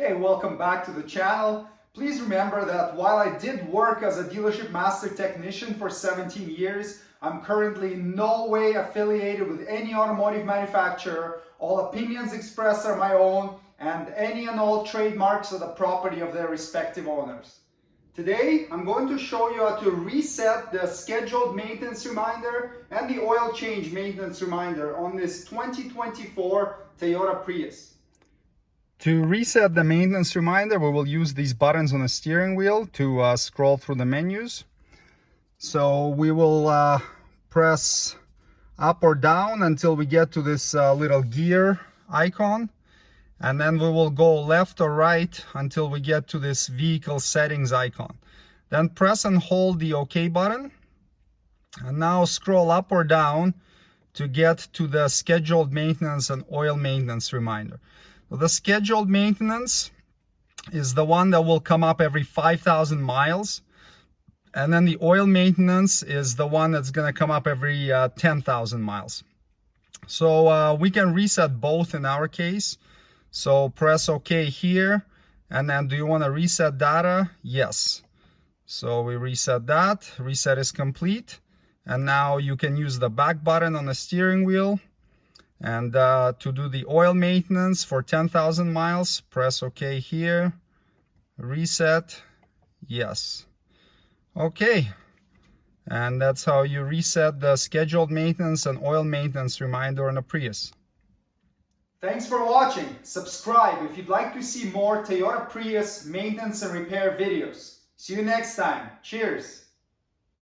Hey, welcome back to the channel. Please remember that while I did work as a dealership master technician for 17 years, I'm currently in no way affiliated with any automotive manufacturer. All opinions expressed are my own, and any and all trademarks are the property of their respective owners. Today, I'm going to show you how to reset the scheduled maintenance reminder and the oil change maintenance reminder on this 2024 Toyota Prius. To reset the maintenance reminder, we will use these buttons on the steering wheel to scroll through the menus. So we will press up or down until we get to this little gear icon. And then we will go left or right until we get to this vehicle settings icon. Then press and hold the OK button. And now scroll up or down to get to the scheduled maintenance and oil maintenance reminder. So the scheduled maintenance is the one that will come up every 5,000 miles. And then the oil maintenance is the one that's going to come up every 10,000 miles. So we can reset both in our case. So press OK here. And then do you want to reset data? Yes. So we reset that. Reset is complete. And now you can use the back button on the steering wheel. And to do the oil maintenance for 10,000 miles, press OK here. Reset. Yes. Okay. And that's how you reset the scheduled maintenance and oil maintenance reminder on a Prius. Thanks for watching. Subscribe if you'd like to see more Toyota Prius maintenance and repair videos. See you next time. Cheers.